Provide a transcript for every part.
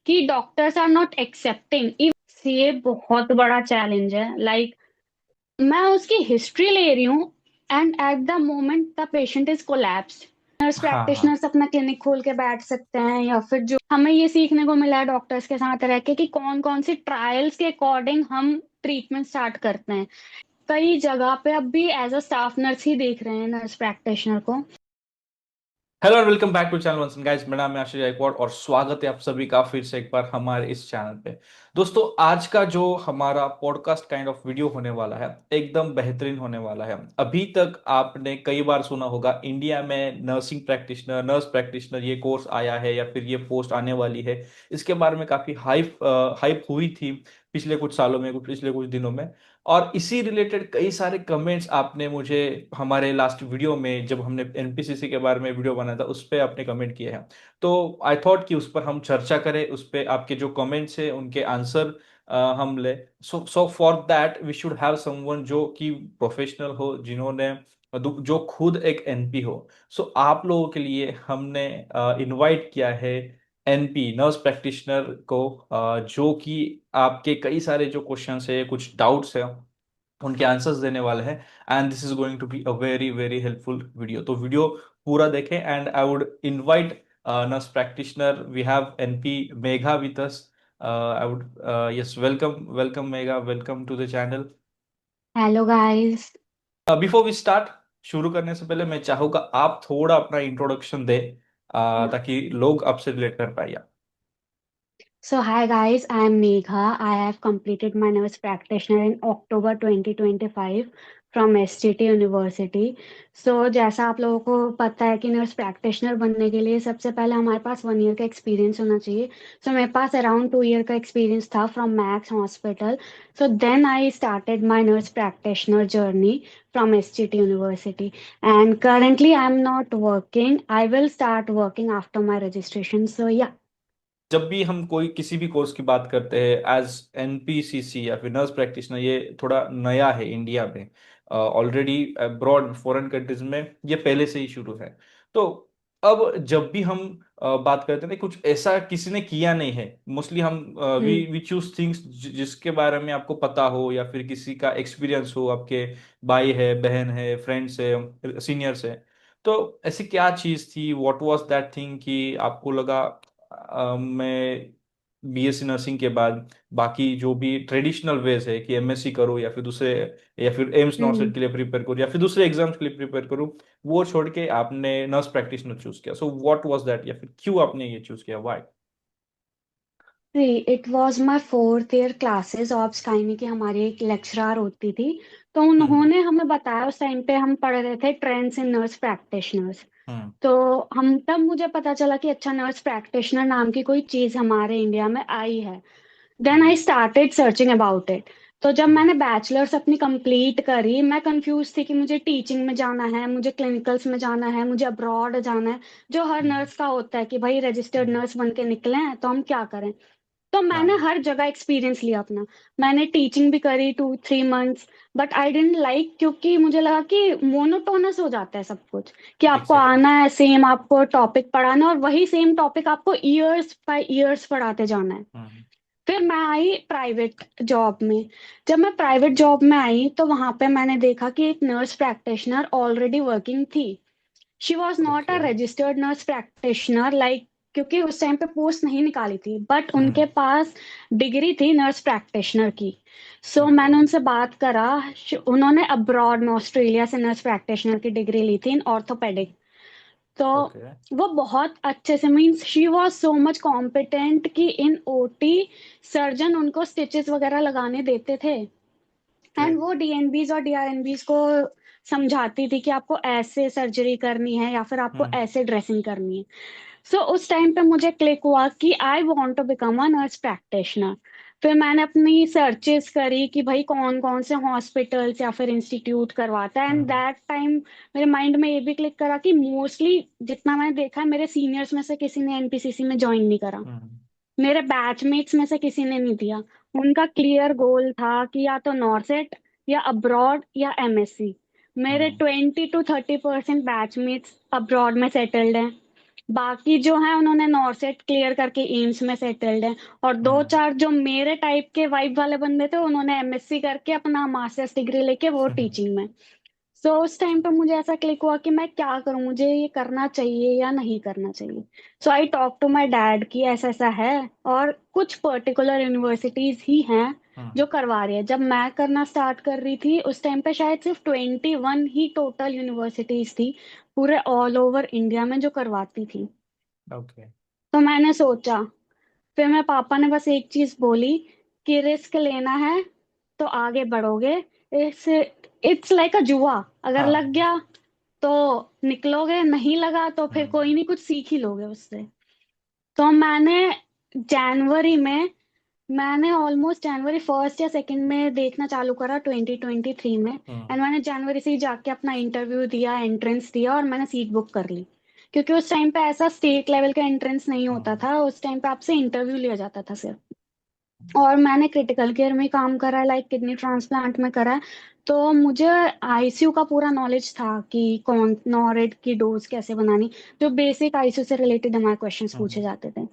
कि doctors are not accepting. ये बहुत बड़ा चैलेंज है। मैं उसकी हिस्ट्री ले रही हूँ and at the moment the patient is collapsed. Nurse हाँ हाँ। प्रैक्टिशनर्स अपना क्लिनिक खोल के बैठ सकते हैं, या फिर जो हमें ये सीखने को मिला है डॉक्टर्स के साथ रह के कि कौन कौन सी ट्रायल्स के अकॉर्डिंग हम ट्रीटमेंट स्टार्ट करते हैं। कई जगह पे अब भी एज अ स्टाफ नर्स ही देख रहे हैं नर्स प्रैक्टिशनर को। Hello and welcome back to channel once guys. मेरा नाम है आशीष गायकवाड़ और स्वागत है आप सभी का फिर से एक बार हमारे इस चैनल पे। दोस्तों, आज का जो हमारा पॉडकास्ट काइंड ऑफ वीडियो होने वाला है एकदम बेहतरीन होने वाला है। अभी तक आपने कई बार सुना होगा इंडिया में नर्स प्रैक्टिशनर ये कोर्स आया है या फिर ये पोस्ट आने वाली है। इसके बारे में काफी हाइप हाइप हुई थी पिछले कुछ सालों में, पिछले कुछ दिनों में। और इसी रिलेटेड कई सारे कमेंट्स आपने मुझे हमारे लास्ट वीडियो में, जब हमने एनपीसीसी के बारे में वीडियो बनाया था, उस पर आपने कमेंट किए हैं। तो आई थॉट कि उस पर हम चर्चा करें, उस पर आपके जो कमेंट्स हैं उनके आंसर हम ले। So for that we should have someone जो कि प्रोफेशनल हो, जिन्होंने जो खुद एक एनपी हो। सो आप लोगों के लिए हमने इनवाइट किया है एनपी नर्स प्रैक्टिशनर को, जो कि आपके कई सारे जो क्वेश्चंस है, कुछ डाउट्स है, उनके आंसर्स देने वाले हैं। And this is going to be a very very helpful video. तो वीडियो पूरा देखें and I would invite nurse practitioner. We have NP Megha with us. I would yes, welcome welcome Megha, welcome to the channel. Hello guys. Before we start, शुरू करने से पहले मैं चाहूंगा आप थोड़ा अपना इंट्रोडक्शन दें, ताकि लोग आपसे रिलेट कर पाए। So hi guys, I am Megha. I have completed my nurse practitioner in October 2025 from STT University. So जैसा आप लोगों को पता है कि नर्स प्रैक्टिशनर बनने के लिए सबसे पहले हमारे पास 1 ईयर का एक्सपीरियंस होना चाहिए। मेरे पास अराउंड 2 ईयर का एक्सपीरियंस था from Max hospital. Then I started my nurse practitioner journey from STT University, and currently I am not working. I will start working after my registration. So yeah. जब भी हम कोई किसी भी course की बात करते हैं एज एनपीसीसी या फिर नर्स प्रैक्टिशनर, ये थोड़ा नया है इंडिया में। ऑलरेडी अब्रॉड फॉरेन कंट्रीज में ये पहले से ही शुरू है। तो अब जब भी हम बात करते हैं ना, कुछ ऐसा किसी ने किया नहीं है। मोस्टली हम we hmm. We choose things जिसके बारे में आपको पता हो या फिर किसी का एक्सपीरियंस हो, आपके भाई है, बहन है, फ्रेंड्स है, सीनियर्स है। तो ऐसी क्या चीज थी, व्हाट वाज दैट थिंग कि आपको लगा मैं बीएससी नर्सिंग के बाद बाकी जो भी ट्रेडिशनल वेज है कि एमएससी करूँ या फिर दूसरे, या फिर एम्स नॉट सेट हम्म। के लिए प्रिपेयर करूँ या फिर दूसरे एग्जाम्स के लिए प्रिपेयर करूँ, वो छोड़ के आपने नर्स प्रैक्टिशनर चूज किया। सो व्हाट वाज दैट, या फिर क्यों आपने ये चूज किया, व्हाई? जी, it was my 4th year classes obs gynae की हमारी एक लेक्चरर होती थी। तो हम्म उन्होंने हमें बताया, उस टाइम पे हम पढ़ रहे थे ट्रेंड्स इन नर्स प्रैक्टिशनर्स। हम्म तो हम तब मुझे पता चला कि अच्छा, नर्स प्रैक्टिशनर नाम की कोई चीज हमारे इंडिया में आई है। Then hmm I started searching about it. तो जब हम्म मैंने बैचलर्स अपनी कंप्लीट करी, मैं कंफ्यूज थी कि मुझे टीचिंग में जाना है, मुझे क्लिनिकल्स में जाना है, मुझे अब्रॉड जाना है, जो हर हम्म नर्स का होता है कि भाई रजिस्टर्ड हम्म, नर्स बन के निकले हैं तो हम क्या करें। तो मैंने हाँ, हर जगह एक्सपीरियंस लिया अपना। मैंने टीचिंग भी करी 2-3 months, but I didn't like, क्योंकि मुझे लगा कि मोनोटोनस हो जाता है सब कुछ, कि आपको एग्जैक्टली। आना है, सेम आपको टॉपिक पढ़ाना है और वही सेम टॉपिक आपको ईयर्स बाय ईयर्स पढ़ाते जाना है। हम्म फिर मैं आई प्राइवेट जॉब में। जब मैं प्राइवेट जॉब में आई तो वहां पे मैंने देखा कि एक नर्स प्रैक्टिशनर ऑलरेडी वर्किंग थी। She was not a okay. Registered nurse practitioner, like, क्योंकि उस टाइम पे पोस्ट नहीं निकाली थी, बट हम्म उनके पास डिग्री थी नर्स प्रैक्टिशनर की। ओके मैंने उनसे बात करा। उन्होंने अब्रॉड में ऑस्ट्रेलिया से नर्स प्रैक्टिशनर की डिग्री ली थी इन ऑर्थोपेडिक। तो ओके। वो बहुत अच्छे से, means she was so much competent कि इन ओटी सर्जन उनको स्टिचेस वगैरह लगाने देते थे। And great. वो डीएनबीज और डीआरएनबीज को समझाती थी कि आपको ऐसे सर्जरी करनी है या फिर आपको हम्म ऐसे ड्रेसिंग करनी है। उस टाइम पे मुझे क्लिक हुआ कि I want to become a nurse practitioner. फिर मैंने अपनी सर्चेस करी कि भाई कौन कौन से हॉस्पिटल्स या फिर इंस्टीट्यूट करवाता है, एंड हम्म दैट टाइम मेरे माइंड में ये भी क्लिक करा कि मोस्टली जितना मैंने देखा है, मेरे सीनियर्स में से किसी ने एनपीसीसी में ज्वाइन नहीं करा। हम्म मेरे बैचमेट्स में से किसी ने नहीं दिया। उनका क्लियर गोल था कि या तो नॉर्सेट या अब्रॉड या एमएससी। मेरे हम्म 20 to 30% बैचमेट्स अब्रॉड में सेटल्ड हैं। बाकी जो है उन्होंने नॉर्सेट क्लियर करके एम्स में सेटल्ड है। और दो हम्म। चार जो मेरे टाइप के वाइब वाले बंदे थे उन्होंने एमएससी करके अपना मास्टर्स डिग्री लेके वो टीचिंग में। सो उस टाइम पे मुझे ऐसा क्लिक हुआ कि मैं क्या करूं, मुझे ये करना चाहिए या नहीं करना चाहिए। So I talk to my dad कि ऐसा ऐसा है, और कुछ पर्टिकुलर यूनिवर्सिटीज ही हैं हम्म। जो करवा रही है। जब मैं करना स्टार्ट कर रही थी उस टाइम पे शायद सिर्फ 21 ही टोटल यूनिवर्सिटीज थी पूरे ऑल ओवर इंडिया में जो करवाती थी। ओके। तो मैंने सोचा, फिर मेरे पापा ने बस एक चीज बोली कि रिस्क लेना है तो आगे बढ़ोगे। इट्स इट्स लाइक अ जुआ, अगर लग हाँ। गया तो निकलोगे, नहीं लगा तो फिर हम्म। कोई नहीं, कुछ सीख ही लोगे उससे। तो मैंने जनवरी में, मैंने ऑलमोस्ट जनवरी फर्स्ट या सेकंड में देखना चालू करा 2023 में। हम्म। एंड मैंने जनवरी से ही जाके अपना इंटरव्यू दिया, एंट्रेंस दिया, और मैंने सीट बुक कर ली। क्योंकि उस टाइम पे ऐसा स्टेट लेवल का एंट्रेंस नहीं होता हम्म। था, उस टाइम पे आपसे इंटरव्यू लिया जाता था सिर्फ। और मैंने क्रिटिकल केयर में काम करा है, लाइक किडनी ट्रांसप्लांट में करा है। तो मुझे आईसीयू का पूरा नॉलेज था कि कौन नॉरेड की डोज कैसे बनानी, जो बेसिक आईसीयू से रिलेटेड हमारे क्वेश्चंस पूछे हम्म। जाते थे।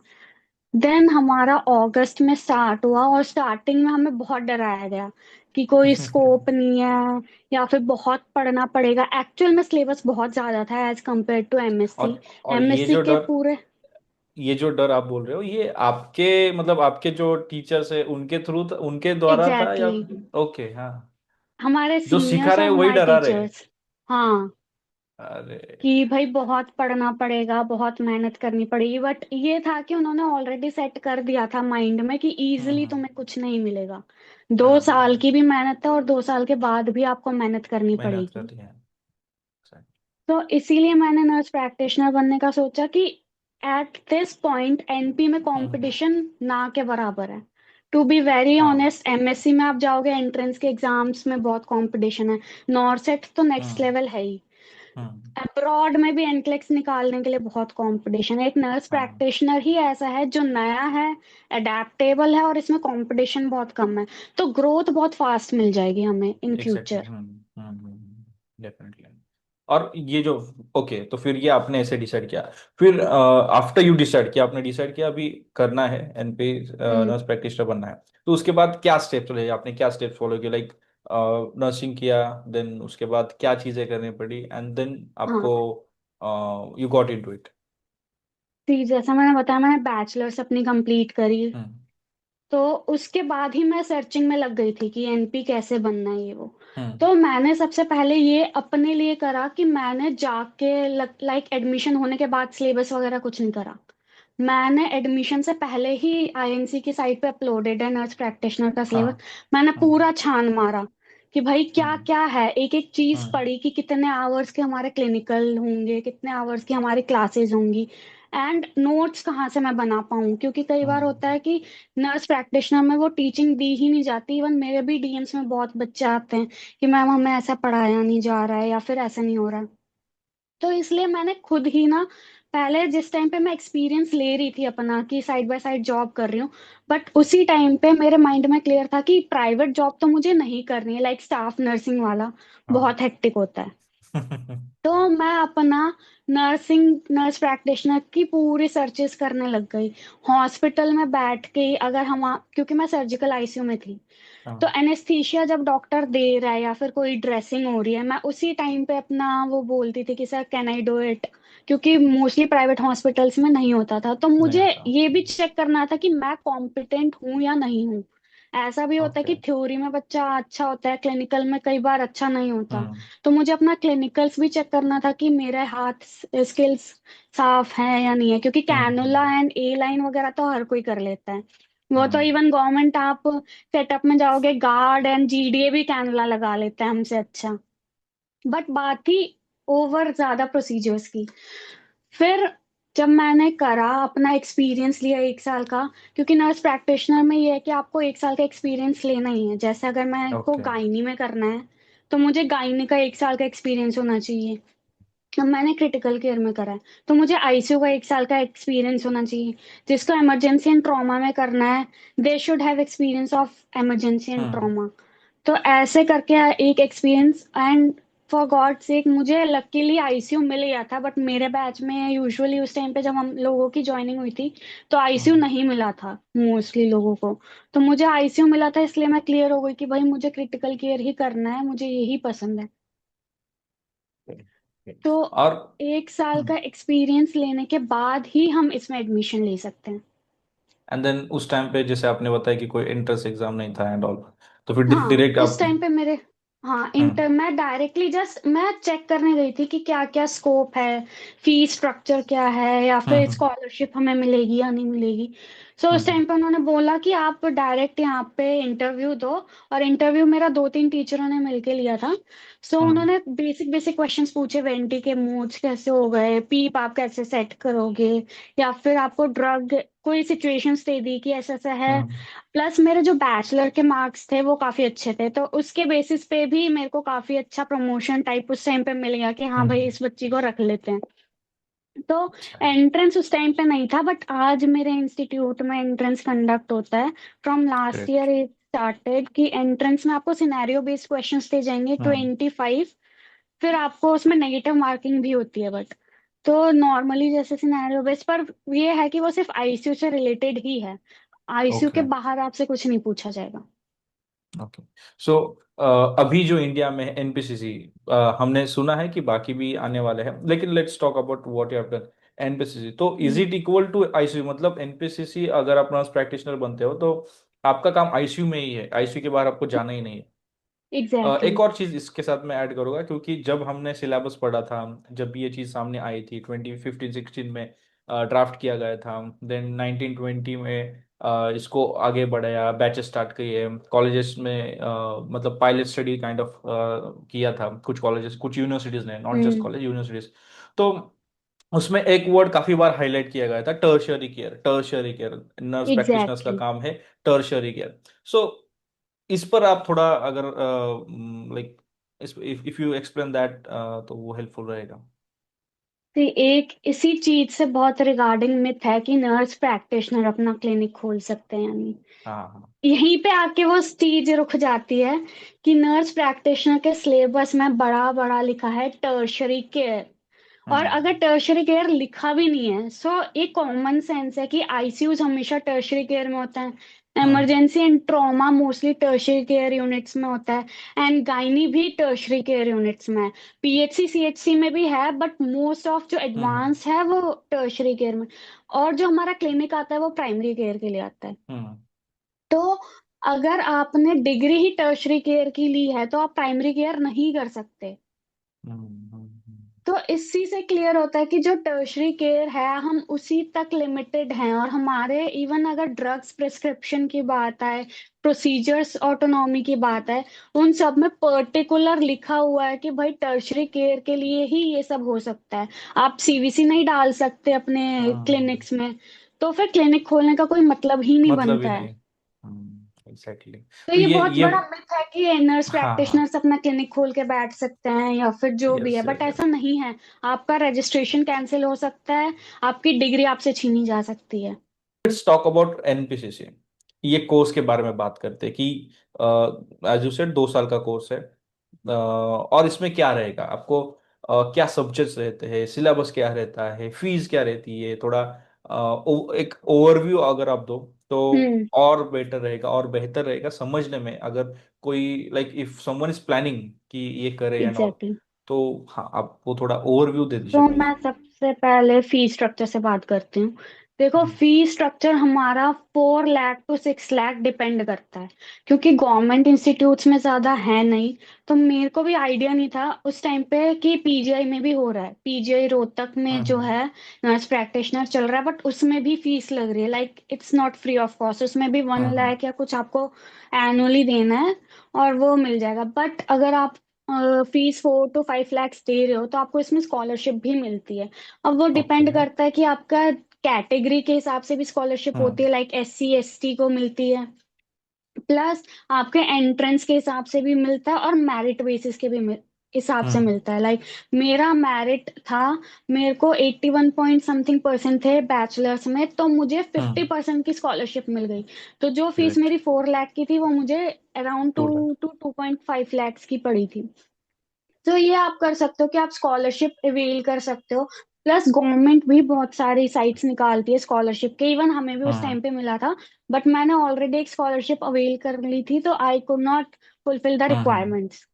देन हमारा अगस्त में स्टार्ट हुआ, और स्टार्टिंग में हमें बहुत डराया गया कि कोई स्कोप नहीं है, या फिर बहुत पढ़ना पड़ेगा। एक्चुअल में सिलेबस बहुत ज्यादा था एज कम्पेयर टू एमएससी। और ये एमएससी जो के डर, पूरे, ये जो डर आप बोल रहे हो, ये आपके मतलब आपके जो टीचर्स है उनके थ्रू, उनके द्वारा था या? एग्जैक्टली ओके, हाँ। हमारे जो सिखा सीनियर्स रहे और हैं वही हमारे डरा रहे हैं। टीचर्स। हाँ, अरे। कि भाई बहुत पढ़ना पड़ेगा, बहुत मेहनत करनी पड़ेगी। बट ये था कि उन्होंने ऑलरेडी सेट कर दिया था माइंड में कि इजीली हम्म। तुम्हें कुछ नहीं मिलेगा। 2 साल हाँ, की भी मेहनत है, और 2 साल के बाद भी आपको मेहनत करनी मेहनत कर पड़ेगी। रही है। सही। तो इसीलिए मैंने नर्स प्रैक्टिशनर बनने का सोचा कि एट दिस पॉइंट एनपी में हम्म। कंपटीशन ना के बराबर है। टू बी वेरी हाँ। ऑनेस्ट, एमएससी में आप जाओगे एंट्रेंस के एग्जाम्स में बहुत कंपटीशन है। नॉर्सेट तो नेक्स्ट हम्म। लेवल है ही। हम्म। अब्रॉड में भी एनक्लेक्स निकालने के लिए बहुत कंपटीशन है। एक नर्स हाँ, प्रैक्टिशनर ही ऐसा है जो नया है, अडेप्टेबल है, और इसमें कंपटीशन बहुत कम है। तो ग्रोथ बहुत फास्ट मिल जाएगी हमें इन एग्जैक्टली। फ्यूचर। डेफिनेटली। और ये जो, ओके, तो फिर ये आपने ऐसे डिसाइड किया। फिर आफ्टर यू डिसाइड किया, आपने डिसाइड किया अभी करना है एनपी, हम्म। नर्स प्रैक्टिशनर बनना है, तो उसके बाद क्या स्टेप्स रहे, आपने क्या स्टेप्स फॉलो किए? लाइक नर्सिंग किया, देन उसके बाद क्या चीजें करनी पड़ी, एंड देन हाँ, आपको यू गॉट इनटू इट। तो जैसा मैंने बताया, मैंने बैचलर्स अपनी कंप्लीट करी। हम्म। तो उसके बाद ही मैं सर्चिंग में लग गई थी कि एनपी कैसे बनना है ये वो। हम्म। तो मैंने सबसे पहले ये अपने लिए करा कि मैंने जाके, लाइक एडमिशन होने के बाद सिलेबस वगैरह कुछ नहीं करा। मैंने एडमिशन से पहले ही आईएनसी की साइट पे अपलोडेड है नर्स प्रैक्टिशनर का सिलेबस। हाँ। मैंने हम्म। पूरा छान मारा कि भाई क्या हम्म। क्या है, एक एक चीज हम्म। पढ़ी कि कितने आवर्स के हमारे क्लिनिकल होंगे, कितने आवर्स की हमारी क्लासेस होंगी, एंड नोट्स कहाँ से मैं बना पाऊँ। क्योंकि कई बार हम्म। होता है कि नर्स प्रैक्टिशनर में वो टीचिंग दी ही नहीं जाती। इवन मेरे भी डीएम्स में बहुत बच्चे आते हैं कि मैम हमें ऐसा पढ़ाया नहीं जा रहा है, या फिर ऐसा नहीं हो रहा है। तो इसलिए मैंने खुद ही ना, पहले जिस टाइम पे मैं एक्सपीरियंस ले रही थी अपना कि साइड बाय साइड जॉब कर रही हूँ, बट उसी टाइम पे मेरे माइंड में क्लियर था कि प्राइवेट जॉब तो मुझे नहीं करनी है, लाइक स्टाफ नर्सिंग वाला हाँ। बहुत हेक्टिक होता है। तो मैं अपना नर्सिंग, नर्स प्रैक्टिशनर की पूरी सर्चेस करने लग गई। हॉस्पिटल में बैठ के, अगर हम, क्योंकि मैं सर्जिकल आईसीयू में थी, तो हाँ। एनेस्थीसिया जब डॉक्टर दे रहा है या फिर कोई ड्रेसिंग हो रही है, मैं उसी टाइम पे अपना वो बोलती थी कि sir can I do it. क्योंकि मोस्टली प्राइवेट हॉस्पिटल्स में नहीं होता था, तो नहीं मुझे होता। ये भी चेक करना था कि मैं कॉम्पिटेंट हूँ या नहीं हूँ। ऐसा भी होता है ओके। कि थ्योरी में बच्चा अच्छा होता है, क्लिनिकल में कई बार अच्छा नहीं होता। हम्म। तो मुझे अपना क्लिनिकल्स भी चेक करना था कि मेरे हाथ स्किल्स साफ है या नहीं है। क्योंकि cannula hmm. And A line वगैरह तो हर कोई कर लेता है। वो तो हम्म। इवन गवर्नमेंट, आप सेटअप में जाओगे, गार्ड एंड जीडीए भी कैनुला लगा लेते हैं हमसे अच्छा। बट बात थी ओवर ज्यादा प्रोसीजर्स की। फिर जब मैंने करा, अपना एक्सपीरियंस लिया 1 साल का। क्योंकि नर्स प्रैक्टिशनर में ये है कि आपको 1 साल का एक्सपीरियंस लेना ही है। जैसे अगर मैं को ओके। गायनी में करना है तो मुझे गायनी का 1 साल का एक्सपीरियंस होना चाहिए। अब मैंने क्रिटिकल केयर में करा है तो मुझे आईसीयू का 1 साल का एक्सपीरियंस होना चाहिए। जिसको इमरजेंसी एंड ट्रॉमा में करना है, they should have experience of emergency and hmm. Trauma. तो ऐसे करके एक experience, and for God sake मुझे लकीली आईसीयू मिल गया था, बट मेरे बैच में यूजुअली उस टाइम पे जब हम लोगों की ज्वाइनिंग हुई थी तो आईसीयू हम्म। नहीं मिला था मोस्टली लोगों को। तो मुझे आईसीयू मिला था, इसलिए मैं क्लियर हो गई कि भाई मुझे क्रिटिकल केयर ही करना है, मुझे यही पसंद है। तो और 1 साल का एक्सपीरियंस लेने के बाद ही हम इसमें एडमिशन ले सकते हैं। एंड देन उस टाइम पे जैसे आपने बताया कि कोई एंट्रेंस एग्जाम नहीं था एंड ऑल, तो फिर हाँ डायरेक्ट उस आप। टाइम पे मेरे, हाँ हम्म। इंटर मैं डायरेक्टली जस्ट मैं चेक करने गई थी कि क्या क्या स्कोप है, फीस स्ट्रक्चर क्या है, या फिर हम्म। स्कॉलरशिप हमें मिलेगी या नहीं मिलेगी। सो उस हम्म। टाइम पे उन्होंने बोला कि आप डायरेक्ट यहाँ पे इंटरव्यू दो। और इंटरव्यू मेरा 2-3 टीचरों ने मिलके लिया था। सो हम्म। उन्होंने बेसिक बेसिक क्वेश्चंस पूछे, वेंटी के मूड्स कैसे हो गए, पीप आप कैसे सेट करोगे, या फिर आपको ड्रग कोई सिचुएशंस दे दी कि ऐसा ऐसा है। हम्म। प्लस मेरे जो बैचलर के मार्क्स थे वो काफी अच्छे थे, तो उसके बेसिस पे भी मेरे को काफी अच्छा प्रमोशन टाइप उस टाइम पे मिल गया कि हाँ भाई हम्म। इस बच्ची को रख लेते हैं। तो अच्छा। एंट्रेंस उस टाइम पे नहीं था, बट आज मेरे इंस्टीट्यूट में एंट्रेंस कंडक्ट होता है। From last great. Year it started कि एंट्रेंस में आपको सिनेरियो बेस्ड क्वेश्चंस दिए जाएंगे हम्म। 25। फिर आपको उसमें नेगेटिव मार्किंग भी होती है, बट तो नॉर्मली जैसे सिनेरियो बेस्ड, पर ये है कि वो सिर्फ आईसीयू से रिलेटेड ही है। आईसीयू के ओके। बाहर आपसे कुछ नहीं पूछा जाएगा। ओके। सो अभी जो इंडिया में एनपीसीसी, हमने सुना है कि बाकी भी आने वाले हैं, लेकिन let's talk about what you have done. NPCC तो is hmm. It equal to ICU? मतलब एनपीसीसी अगर आप नर्स प्रैक्टिशनर बनते हो तो आपका काम आईसीयू में ही है, आईसीयू के बाहर आपको जाना ही नहीं है। एग्जैक्टली। एक और चीज इसके साथ मैं ऐड करूंगा, क्योंकि जब हमने सिलेबस पढ़ा था, जब ये चीज सामने आई थी 2015-16 में ड्राफ्ट किया गया था, देन 1920 में इसको आगे बढ़ाया, बैचेस स्टार्ट किए कॉलेजेस में, मतलब पायलट स्टडी काइंड ऑफ किया था कुछ कॉलेजेस, कुछ यूनिवर्सिटीज ने, not just hmm. College, universities. तो उसमें एक वर्ड काफी बार हाईलाइट किया गया था, tertiary care. Tertiary care, nurse practitioners का एग्जैक्टली। काम है टर्शियरी केयर। सो इस पर आप थोड़ा अगर like if you explain that, तो वो हेल्पफुल रहेगा। एक इसी चीज से बहुत रिगार्डिंग मिथ है कि नर्स प्रैक्टिशनर अपना क्लिनिक खोल सकते हैं या नहीं। हाँ हाँ। यहीं पे आके वो चीज रुक जाती है कि नर्स प्रैक्टिशनर के सिलेबस में बड़ा बड़ा लिखा है टर्शरी केयर। और हम्म। अगर टर्शरी केयर लिखा भी नहीं है, सो एक कॉमन सेंस है कि आईसीयूज हमेशा टर्शरी केयर में होता है, hmm. Emergency and trauma mostly tertiary care units में होता है, एंड गायनी भी टर्शरी केयर यूनिट्स में है। पीएचसी सीएचसी में भी है, बट मोस्ट ऑफ जो हम्म। एडवांस है वो टर्शरी केयर में। और जो हमारा क्लिनिक आता है वो प्राइमरी केयर के लिए आता है। हम्म। तो अगर आपने डिग्री ही टर्शरी केयर की ली है तो आप प्राइमरी केयर नहीं कर सकते। हम्म। तो इसी से क्लियर होता है कि जो टर्शरी केयर है हम उसी तक लिमिटेड हैं, और हमारे इवन अगर ड्रग्स प्रिस्क्रिप्शन की बात आए, प्रोसीजर्स ऑटोनॉमी की बात है, उन सब में पर्टिकुलर लिखा हुआ है कि भाई टर्शरी केयर के लिए ही ये सब हो सकता है। आप सीवीसी नहीं डाल सकते अपने हम्म। क्लिनिक्स में, तो फिर क्लिनिक खोलने का कोई मतलब ही नहीं मतलब ही बनता है। नहीं। एग्जैक्टली। तो तो ये बहुत ये बड़ा मिथ है कि नर्स हाँ हाँ। प्रैक्टिशनर्स अपना क्लिनिक खोल के बैठ सकते हैं या फिर जो भी यस है, बट यस ऐसा यस। नहीं है। आपका रजिस्ट्रेशन कैंसिल हो सकता है, आपकी डिग्री आपसे छीनी जा सकती है। Let's talk about NPCC. ये कोर्स के बारे में बात करते हैं कि एज यू सेड 2 साल का कोर्स है। और इसमें क्या रहेगा आपको, क्या सब्जेक्ट्स रहते हैं, सिलेबस क्या रहता है, फीस क्या रहती है, थोड़ा एक ओवरव्यू अगर आप दो तो हम्म। और बेटर रहेगा और बेहतर रहेगा समझने में, अगर कोई like if someone is planning कि ये करे एंड ऑल। एग्जैक्टली। तो हाँ, आप वो थोड़ा ओवरव्यू दे दीजिए तो प्लीज। मैं सबसे पहले फी स्ट्रक्चर से बात करती हूँ। देखो हम्म। फी स्ट्रक्चर हमारा 4 लाख to 6 लाख डिपेंड करता है, क्योंकि गवर्नमेंट इंस्टीट्यूट्स में ज्यादा है नहीं। तो मेरे को भी आइडिया नहीं था उस टाइम पे कि पीजीआई में भी हो रहा है, पीजीआई रोहतक में जो हम्म। है नर्स प्रैक्टिशनर चल रहा है, बट उसमें भी फीस लग रही है, like it's not free of cost, उसमें भी वन हम्म। लाख या कुछ आपको एनुअली देना है और वो मिल जाएगा। बट अगर आप फीस 4 to 5 lakhs दे रहे हो तो आपको इसमें स्कॉलरशिप भी मिलती है। अब वो ओके। डिपेंड करता है कि आपका कैटेगरी के हिसाब से भी स्कॉलरशिप होती हम्म। है, लाइक एससी एसटी को मिलती है। प्लस आपके एंट्रेंस के हिसाब से भी मिलता है और मेरिट बेसिस के भी हिसाब से हम्म। मिलता है। लाइक मेरा मेरिट था, मेरे को 81 पॉइंट समथिंग परसेंट थे बैचलर्स में, तो मुझे 50% की स्कॉलरशिप मिल गई। तो जो फीस ग्रेट। मेरी 4 लाख की थी वो मुझे around 2 two lakh. To 2.5 lakhs की पड़ी थी। तो ये आप कर सकते हो कि आप स्कॉलरशिप अवेल कर सकते हो। प्लस गवर्नमेंट भी बहुत सारी साइट्स निकालती है स्कॉलरशिप के, इवन हमें भी उस हम्म टाइम पे मिला था। बट मैंने ऑलरेडी एक स्कॉलरशिप अवेल कर ली थी, तो I could not fulfil the hmm requirements.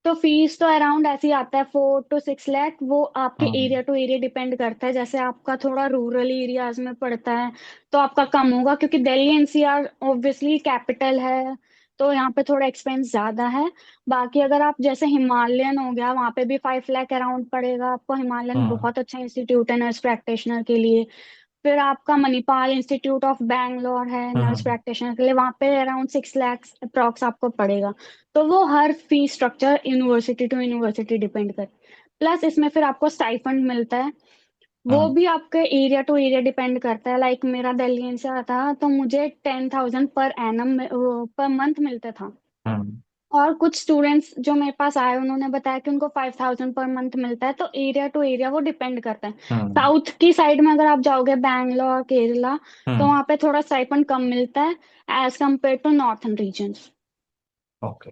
तो फीस तो अराउंड ऐसे ही आता है, 4 to 6 लाख। वो आपके हम्म एरिया टू एरिया डिपेंड करता है। जैसे आपका थोड़ा रूरल एरियाज में पड़ता है तो आपका कम होगा, क्योंकि दिल्ली एनसीआर ऑब्वियसली कैपिटल है, तो यहाँ पे थोड़ा एक्सपेंस ज्यादा है। बाकी अगर आप जैसे हिमालयन हो गया, वहाँ पे भी 5 लाख अराउंड पड़ेगा आपको। हिमालयन हम्म बहुत अच्छा इंस्टीट्यूट है नर्स प्रैक्टिशनर के लिए। फिर आपका मणिपाल इंस्टीट्यूट ऑफ बैंगलोर है नर्स हम्म प्रैक्टिशनर के लिए, वहां पे अराउंड 6 लाख अप्रॉक्स आपको पड़ेगा। तो वो हर fee structure university to university depend कर। प्लस इसमें फिर आपको स्टाइफंड मिलता है, वो हम्म भी आपके एरिया टू एरिया डिपेंड करता है। लाइक मेरा दिल्ली से था तो मुझे 10,000 पर एनम पर मंथ मिलता था। हम्म और कुछ स्टूडेंट्स जो मेरे पास आए उन्होंने बताया कि उनको 5,000 पर मंथ मिलता है। तो एरिया टू एरिया वो डिपेंड करता है। हम्म साउथ की साइड में अगर आप जाओगे बैंगलोर केरला, तो हम्म वहाँ पे थोड़ा स्टाइपेंड कम मिलता है as compared to northern regions. Okay.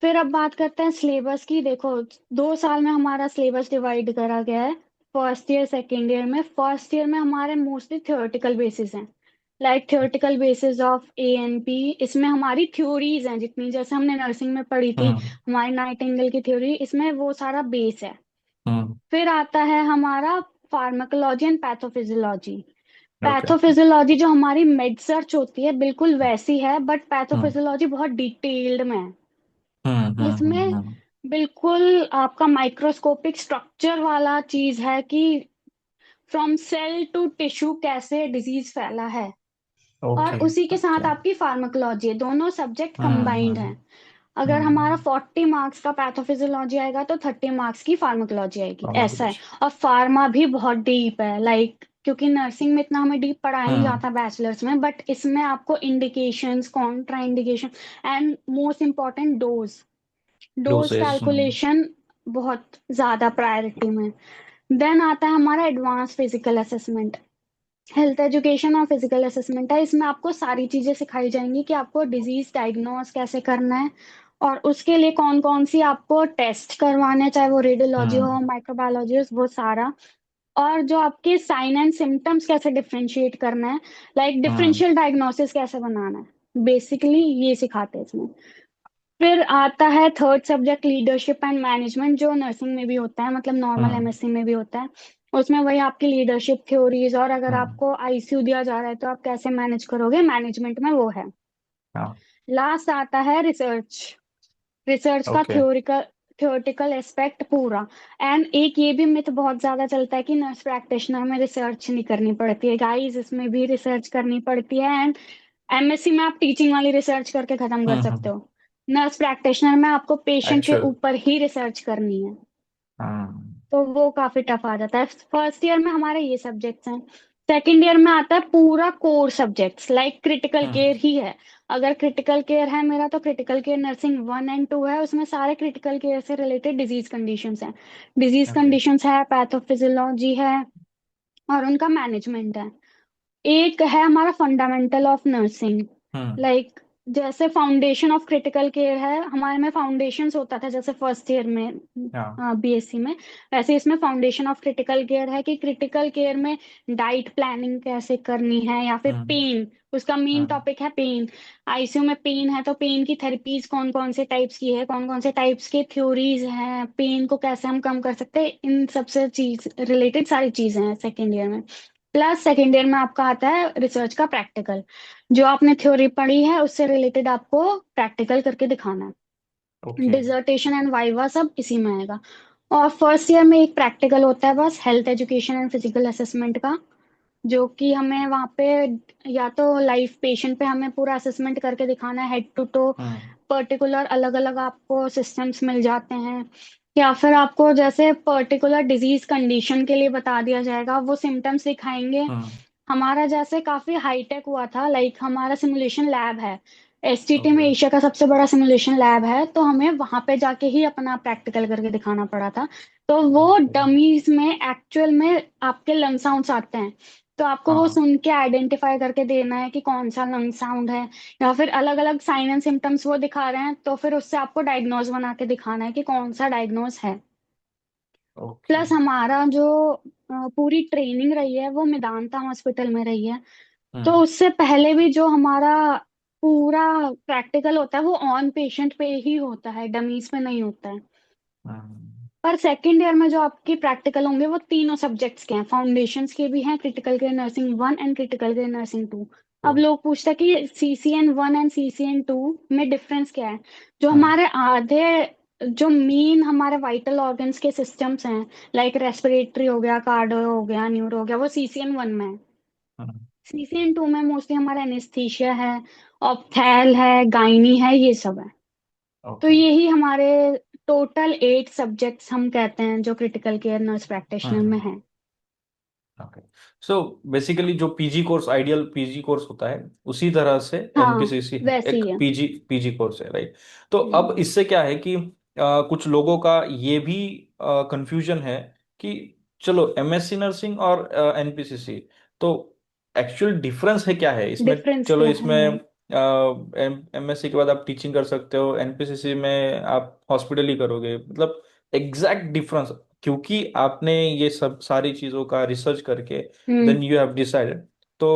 फिर अब बात करते हैं सिलेबस की। देखो, 2 साल में हमारा सिलेबस डिवाइड करा गया है। फर्स्ट ईयर सेकेंड ईयर में। फर्स्ट ईयर में हमारे मोस्टली थ्योरेटिकल बेसिस हैं, like theoretical basis of ANP। इसमें हमारी थ्योरीज हैं जितनी, जैसे हमने नर्सिंग में पढ़ी थी हम्म हमारी नाइटिंगेल की थ्योरी, इसमें वो सारा बेस है। हम्म फिर आता है हमारा pharmacology and pathophysiology. Okay. Pathophysiology जो हमारी मेड सर्च होती है बिल्कुल वैसी है, बट हम्म पैथोफिजियोलॉजी बहुत डिटेल्ड में है। इसमें हम्म। बिल्कुल आपका माइक्रोस्कोपिक स्ट्रक्चर वाला चीज है कि फ्रॉम सेल टू टिश्यू कैसे डिजीज फैला है। और ओके उसी के साथ ओके। आपकी फार्माकोलॉजी है, दोनों सब्जेक्ट कंबाइंड हैं। हम्म अगर हमारा हम्म 40 मार्क्स का पैथोफिजियोलॉजी आएगा तो 30 मार्क्स की फार्माकोलॉजी आएगी, ऐसा है। फार्माकोलॉजी। और फार्मा भी बहुत डीप है, लाइक क्योंकि नर्सिंग में इतना हमें डीप पढ़ाया नहीं हम्म जाता बैचलर्स में, बट इसमें आपको indications, Contra indication and most important dose, dose dosage. Calculation बहुत ज्यादा प्रायोरिटी में। देन आता है हमारा advance physical assessment. Health education और फिजिकल असेसमेंट है। इसमें आपको सारी चीजें सिखाई जाएंगी कि आपको डिजीज डायग्नोस कैसे करना है, और उसके लिए कौन कौन सी आपको टेस्ट करवाने हैं, चाहे वो रेडियोलॉजी हो, हम्म माइक्रोबायोलॉजी हो, वो सारा। और जो आपके साइन एंड सिम्टम्स कैसे डिफरेंशिएट करना है, लाइक हम्म डिफरेंशियल डायग्नोसिस कैसे बनाना है, बेसिकली ये सिखाते हैं इसमें। फिर आता है third subject leadership and management, जो नर्सिंग में भी होता है, मतलब नॉर्मल हम्म MSc में भी होता है। उसमें वही आपकी लीडरशिप थ्योरीज, और अगर हम्म आपको ICU दिया जा रहा है तो आप कैसे मैनेज करोगे मैनेजमेंट में, वो है। हाँ। लास्ट आता है रिसर्च। रिसर्च का ओके। थ्योरेटिकल एस्पेक्ट पूरा। एंड एक ये भी मिथ बहुत ज्यादा चलता है कि नर्स प्रैक्टिशनर में रिसर्च नहीं करनी पड़ती है। गाइस, इसमें भी रिसर्च करनी पड़ती है। एंड MSc में आप टीचिंग वाली रिसर्च करके खत्म कर सकते हम्म। हो। नर्स प्रैक्टिशनर में आपको पेशेंट के एक्चुअल। ऊपर ही रिसर्च करनी है, हाँ। तो वो काफी टफ आ जाता है। फर्स्ट ईयर में हमारे ये सब्जेक्ट्स हैं। सेकेंड ईयर में आता है पूरा core subjects, like critical hmm care ही है। अगर क्रिटिकल केयर है मेरा, तो क्रिटिकल केयर नर्सिंग 1 एंड 2 है। उसमें सारे क्रिटिकल केयर से रिलेटेड डिजीज कंडीशंस हैं। Disease okay. कंडीशंस है, पैथोफिजियोलॉजी है, और उनका मैनेजमेंट है। एक है हमारा fundamental of nursing, hmm. Like जैसे फाउंडेशन ऑफ क्रिटिकल केयर है हमारे में, फाउंडेशंस होता था जैसे फर्स्ट ईयर में हाँ। BSc में, वैसे इसमें फाउंडेशन ऑफ क्रिटिकल केयर है कि क्रिटिकल केयर में डाइट प्लानिंग कैसे करनी है, या फिर हम्म पेन, उसका मेन हम्म टॉपिक है पेन। ICU में पेन है तो पेन की थेरेपीज कौन कौन से टाइप्स की है, कौन कौन से टाइप्स के थ्योरीज हैं, पेन को कैसे हम कम कर सकते हैं, इन सबसे चीज रिलेटेड सारी चीजें हैं सेकेंड ईयर में। प्लस सेकेंड ईयर में आपका आता है रिसर्च का प्रैक्टिकल। जो आपने थ्योरी पढ़ी है उससे रिलेटेड आपको प्रैक्टिकल करके दिखाना है। ओके। डिसर्टेशन एंड वाइवा सब इसी में आएगा। और फर्स्ट ईयर में एक प्रैक्टिकल होता है बस, health education and physical assessment का, जो कि हमें वहाँ पे या तो लाइव पेशेंट पे हमें पूरा असेसमेंट करके दिखाना है, head to toe. Hmm particular अलग अलग आपको सिस्टम्स मिल जाते हैं, या फिर आपको जैसे पर्टिकुलर डिजीज कंडीशन के लिए बता दिया जाएगा, वो सिम्टम्स दिखाएंगे। हम्म हमारा जैसे काफी हाईटेक हुआ था, लाइक हमारा सिमुलेशन लैब है। STT में ओके। एशिया का सबसे बड़ा सिमुलेशन लैब है, तो हमें वहां पे जाके ही अपना प्रैक्टिकल करके दिखाना पड़ा था। तो वो ओके। डमीज में एक्चुअल में आपके लंग साउंड्स आते हैं, तो आपको वो हाँ। सुन के आइडेंटिफाई करके देना है कि कौन सा लंग साउंड है, या फिर अलग अलग साइन एंड सिम्टम्स वो दिखा रहे हैं तो फिर उससे आपको डायग्नोज बना के दिखाना है कि कौन सा डायग्नोज है। ओके। प्लस हमारा जो पूरी ट्रेनिंग रही है वो मेदांता हॉस्पिटल में रही है। तो हम्म। उससे पहले भी जो हमारा पूरा प्रैक्टिकल होता है वो ऑन पेशेंट पे ही होता है, डमीज पे नहीं होता है। हम्म। पर सेकेंड ईयर में जो आपके प्रैक्टिकल होंगे वो तीनों सब्जेक्ट्स के हैं, फाउंडेशंस के भी हैं, critical care nursing 1 and critical care nursing 2। तो। अब लोग पूछते हैं कि सीसीएन 1 एंड सीसीएन 2 में डिफरेंस क्या है। जो हम्म। हमारे आधे, जो मेन हमारे वाइटल ऑर्गन्स के सिस्टम्स हैं, लाइक रेस्पिरेटरी हो गया, कार्डियो हो गया, न्यूरो हो गया, वो सीसीएन 1 में है। हम्म। सीसीएन 2 में मोस्टली हमारा एनेस्थीसिया है, ऑप्थेल है, गायनी है, ये सब है। तो ओके। यही हमारे टोटल 8 सब्जेक्ट्स हम कहते हैं जो क्रिटिकल केयर नर्स प्रैक्टिशनर में हम्म। है। ओके। सो बेसिकली जो PG course, ideal PG course होता है, उसी तरह से हाँ, एनपीसीसी वैसे एक ही है। पीजी पीजी कोर्स है, राइट? तो हम्म। अब इससे क्या है कि कुछ लोगों का ये भी कंफ्यूजन है कि चलो एमएससी नर्सिंग और एनपीसीसी, तो एक्चुअल डिफरेंस है क्या है इसमें? डिफरेंस चलो क्या इसमें है? एमएससी के बाद आप टीचिंग कर सकते हो, एनपीसीसी में आप हॉस्पिटल ही करोगे, मतलब एग्जैक्ट डिफरेंस, क्योंकि आपने ये सब सारी चीजों का रिसर्च करके hmm. Then you have decided. तो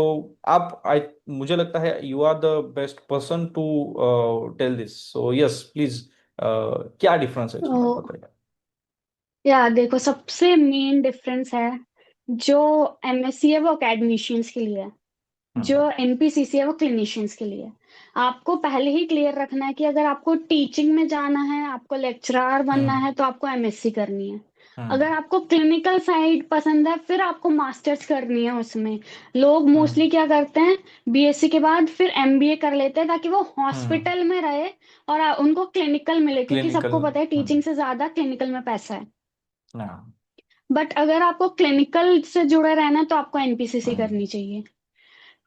आप आई मुझे लगता है you are the best person to tell this, so yes please, क्या डिफरेंस है इसमें, आप तो बताइए। यार देखो, सबसे मेन डिफरेंस है, जो एमएससी है वो अकेडमिशियंस के लिए है, हम्म। जो एनपीसीसी है वो क्लिनिशियंस के लिए है। आपको पहले ही क्लियर रखना है कि अगर आपको टीचिंग में जाना है, आपको लेक्चरर बनना हम्म। है, तो आपको एमएससी करनी है। हम्म। अगर आपको क्लिनिकल साइड पसंद है फिर आपको मास्टर्स करनी है उसमें। लोग हम्म। मोस्टली क्या करते हैं, बीएससी के बाद फिर एमबीए कर लेते हैं ताकि वो हम्म। हॉस्पिटल में रहे और उनको क्लिनिकल मिले, क्योंकि क्लिनिकल। सबको पता है टीचिंग हम्म। से ज्यादा क्लिनिकल में पैसा है। हाँ। बट अगर आपको क्लिनिकल से जुड़े रहना है तो आपको एनपीसीसी हम्म। करनी चाहिए।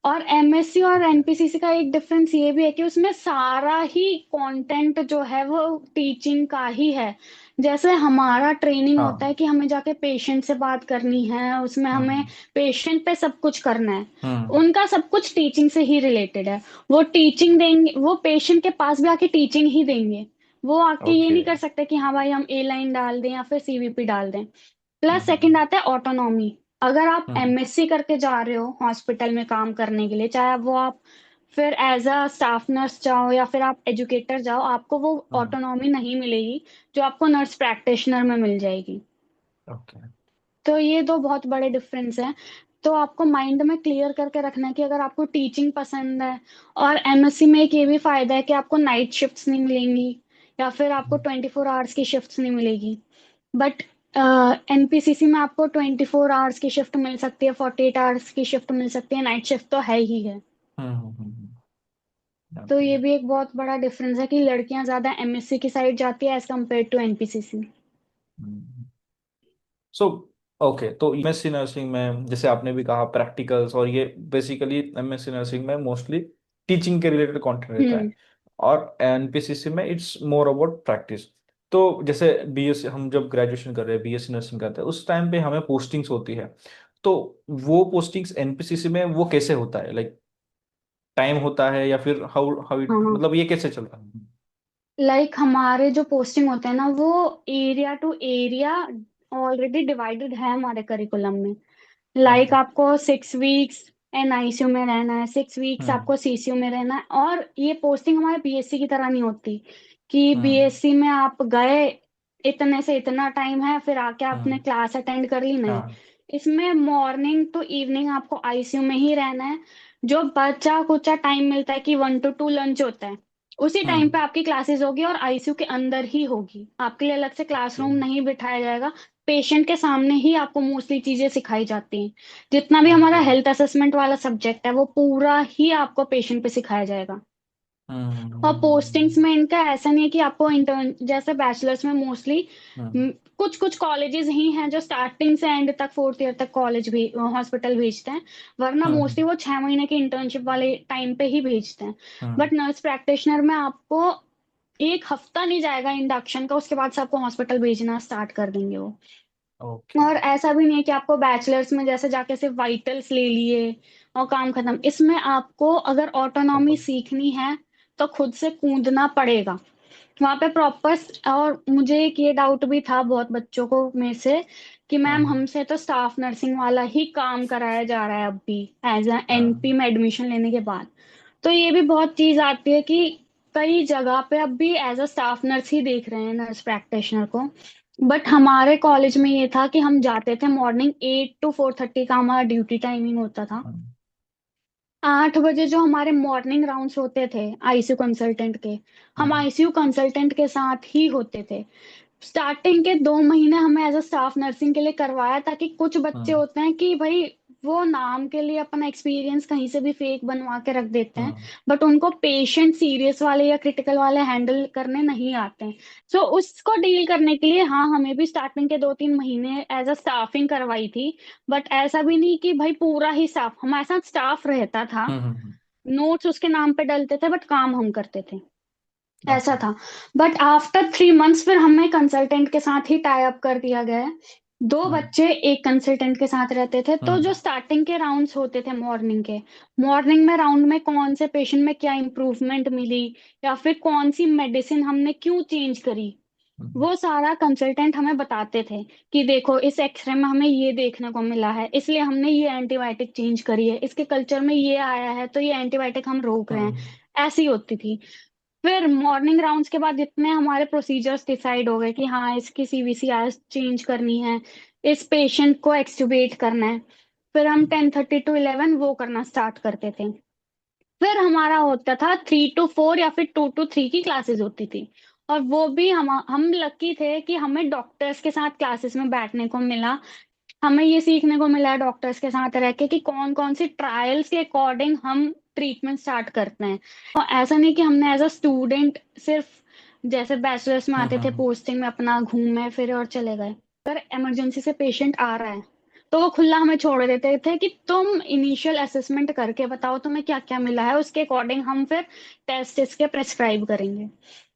और एमएससी और ओके। एनपीसीसी का एक डिफरेंस ये भी है कि उसमें सारा ही कंटेंट जो है वो टीचिंग का ही है। जैसे हमारा ट्रेनिंग होता हाँ। है कि हमें जाके पेशेंट से बात करनी है, उसमें हमें हम्म। पेशेंट पे सब कुछ करना है। हम्म। उनका सब कुछ टीचिंग से ही रिलेटेड है। वो टीचिंग देंगे, वो पेशेंट के पास भी आके टीचिंग ही देंगे। वो आके ये ओके। नहीं कर सकते कि हाँ भाई हम ए लाइन डाल दें या फिर सीवीपी डाल दें। प्लस हम्म। सेकंड आता है ऑटोनॉमी। अगर आप हम्म। एमएससी करके जा रहे हो हॉस्पिटल में काम करने के लिए, चाहे वो आप फिर एज अ स्टाफ नर्स जाओ या फिर आप एजुकेटर जाओ, आपको वो हम्म। ऑटोनॉमी नहीं मिलेगी जो आपको नर्स प्रैक्टिशनर में मिल जाएगी। ओके। तो ये दो बहुत बड़े डिफरेंस हैं। तो आपको माइंड में क्लियर करके रखना है कि अगर आपको टीचिंग पसंद है, और एमएससी में एक ये भी फायदा है कि आपको नाइट शिफ्ट्स नहीं मिलेंगी या फिर आपको 24 आवर्स की शिफ्ट्स नहीं मिलेगी। बट एनपीसीसी में आपको 24 आवर्स की शिफ्ट मिल सकती है, 48 आवर्स की शिफ्ट मिल सकती है, नाइट शिफ्ट तो है ही है। तो ओके। ये भी एक बहुत बड़ा डिफरेंस है कि लड़कियां ज्यादा एमएससी की साइड जाती है as compared to NPCC. So okay, तो एमएससी नर्सिंग में जैसे आपने भी कहा प्रैक्टिकल्स, और ये बेसिकली एमएससी नर्सिंग में मोस्टली टीचिंग के रिलेटेड कंटेंट रहता हम्म। है, और एनपीसीसी में इट्स मोर अबाउट प्रैक्टिस। तो जैसे बीएससी, हम जब ग्रेजुएशन कर रहे हैं, बीएससी नर्सिंग करते हैं, उस टाइम पे हमें पोस्टिंग्स होती है। तो वो पोस्टिंग्स एनपीसीसी में वो कैसे होता है, लाइक टाइम होता है या फिर हाउ हाउ इट, हाँ, मतलब ये कैसे चलता है? लाइक हमारे जो पोस्टिंग होते हैं ना वो area to area already divided है हमारे करिकुलम में। Like okay. आपको 6 वीक्स एनआईसीयू में रहना है, 6 वीक्स हम्म। आपको सीसीयू में रहना है। और ये पोस्टिंग हमारे बीएससी की तरह नहीं होती कि हम्म। बीएससी में आप गए, इतने से इतना टाइम है, फिर आके आपने हम्म। क्लास अटेंड कर ली, नहीं। हाँ। इसमें मॉर्निंग टू इवनिंग आपको आईसीयू में ही रहना है। जो बचा कुचा टाइम मिलता है कि 1 to 2 लंच होता है, उसी टाइम पे हम्म। आपकी क्लासेस होगी और आईसीयू के अंदर ही होगी, आपके लिए अलग से ओके। क्लासरूम नहीं बिठाया जाएगा। पेशेंट के सामने ही आपको मोस्टली चीजें सिखाई जाती हैं। जितना भी हमारा ओके। हेल्थ असेसमेंट वाला सब्जेक्ट है वो पूरा ही आपको पेशेंट पे सिखाया जाएगा। और पोस्टिंग्स हम्म। में इनका ऐसा नहीं है कि आपको इंटर्न, जैसे बैचलर्स में मोस्टली हम्म। कुछ कुछ कॉलेजेस ही हैं जो स्टार्टिंग से एंड तक 4th ईयर तक कॉलेज भी हॉस्पिटल भेजते हैं। वरना हम्म। मोस्टली वो 6 महीने की इंटर्नशिप वाले टाइम पे ही भेजते हैं। हम्म। बट नर्स प्रैक्टिशनर में आपको 1 हफ्ता नहीं जाएगा इंडक्शन का, उसके बाद से आपको हॉस्पिटल भेजना स्टार्ट कर देंगे वो। ओके। और ऐसा भी नहीं है कि आपको बैचलर्स में जैसे जाके सिर्फ वाइटल्स ले लिए और काम खत्म। इसमें आपको अगर ऑटोनॉमी प्रॉपर। सीखनी है तो खुद से कूदना पड़ेगा वहां पे प्रॉपर। और मुझे एक ये डाउट भी था बहुत बच्चों को में से कि मैम हम्म। हमसे तो स्टाफ नर्सिंग वाला ही काम कराया जा रहा है अब भी एज अ हाँ। एनपी में एडमिशन लेने के बाद। तो ये भी बहुत चीज आती है कि कई जगह पे अब भी एज अ स्टाफ नर्स ही देख रहे हैं नर्स प्रैक्टिशनर को। बट हमारे कॉलेज में ये था कि हम जाते थे मॉर्निंग 8 to 4:30 का हमारा ड्यूटी टाइमिंग होता था। हम्म। 8 बजे जो हमारे मॉर्निंग राउंड्स होते थे आईसीयू कंसल्टेंट के, हम हम्म। आईसीयू कंसल्टेंट के साथ ही होते थे। स्टार्टिंग के 2 महीने हमें एज अ स्टाफ नर्सिंग के लिए करवाया ताकि कुछ बच्चे हम्म। होते हैं कि भाई वो नाम के लिए अपना एक्सपीरियंस कहीं से भी फेक बनवा के रख देते हैं, हम्म। बट उनको पेशेंट सीरियस वाले या क्रिटिकल वाले हैंडल करने नहीं आते हैं। सो उसको डील करने के लिए हाँ हमें भी स्टार्टिंग के 2-3 महीने एज अ स्टाफिंग करवाई थी। बट ऐसा भी नहीं कि भाई पूरा ही स्टाफ, हमारे साथ स्टाफ रहता था, हम्म। नोट्स उसके नाम पे डलते थे बट काम हम करते थे, ऐसा ओके। था। बट आफ्टर 3 मंथ्स फिर हमें कंसल्टेंट के साथ ही टाई अप कर दिया गया है। दो हम्म। बच्चे एक कंसल्टेंट के साथ रहते थे, तो जो हम्म। स्टार्टिंग के राउंड्स होते थे मॉर्निंग के, मॉर्निंग में राउंड में कौन से पेशेंट में क्या इम्प्रूवमेंट मिली या फिर कौन सी मेडिसिन हमने क्यों चेंज करी, हम्म। वो सारा कंसल्टेंट हमें बताते थे कि देखो इस एक्सरे में हमें ये देखने को मिला है इसलिए हमने ये एंटीबायोटिक चेंज करी है, इसके कल्चर में ये आया है तो ये एंटीबायोटिक हम रोक रहे हैं। हम्म। ऐसी होती थी। फिर मॉर्निंग राउंड्स के बाद इतने हमारे प्रोसीजर्स डिसाइड हो गए कि हाँ इसकी सीवीसीआर चेंज करनी है, इस पेशेंट को एक्सट्यूबेट करना है। फिर हम 10:30 to 11 वो करना स्टार्ट करते थे। फिर हमारा होता था 3 to 4 या फिर 2 to 3 की क्लासेस होती थी। और वो भी हम लकी थे कि हमें डॉक्टर्स के साथ क्लासेस में बैठने को मिला। हमें ये सीखने को मिला डॉक्टर्स के साथ रह के कि कौन कौन सी ट्रायल्स के अकॉर्डिंग हम ट्रीटमेंट स्टार्ट करते हैं। और ऐसा नहीं कि हमने एज अ स्टूडेंट सिर्फ जैसे बैचलर्स में आते थे हम्म। पोस्टिंग में अपना घूमे फिरे और चले गए। अगर इमरजेंसी से पेशेंट आ रहा है तो वो खुला हमें छोड़ देते थे कि तुम इनिशियल असेसमेंट करके बताओ तुम्हें क्या क्या मिला है, उसके अकॉर्डिंग हम फिर टेस्ट इसके प्रेस्क्राइब करेंगे।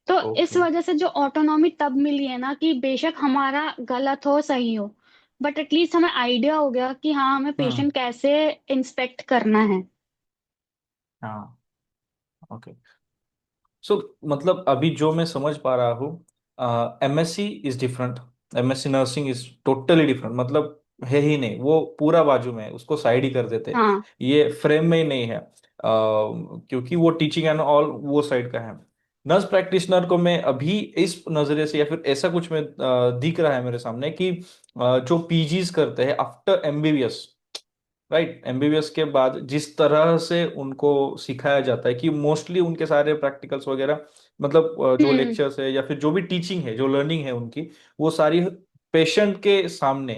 तो इस ओके। वजह से जो ऑटोनॉमी तब मिली है ना कि बेशक हमारा गलत हो सही हो, बट एटलीस्ट हमें आइडिया हो गया कि हाँ हमें हम्म। पेशेंट कैसे इंस्पेक्ट करना है। हाँ। ओके। सो मतलब अभी जो मैं समझ पा रहा हूँ, MSc is different. MSc nursing is totally different, मतलब है ही नहीं, वो पूरा बाजू में है, उसको साइड ही कर देते। हाँ। ये फ्रेम में ही नहीं है, क्योंकि वो टीचिंग एंड ऑल वो साइड का है। नर्स प्रैक्टिशनर को मैं अभी इस नजरिए से या फिर ऐसा कुछ में दिख रहा है मेरे सामने कि जो पीजीज करते हैं आफ्टर एमबीबीएस, राइट, एमबीबीएस के बाद जिस तरह से उनको सिखाया जाता है कि मोस्टली उनके सारे प्रैक्टिकल्स वगैरह, मतलब जो हम्म। लेक्चर्स है या फिर जो भी टीचिंग है, जो लर्निंग है उनकी, वो सारी पेशेंट के सामने,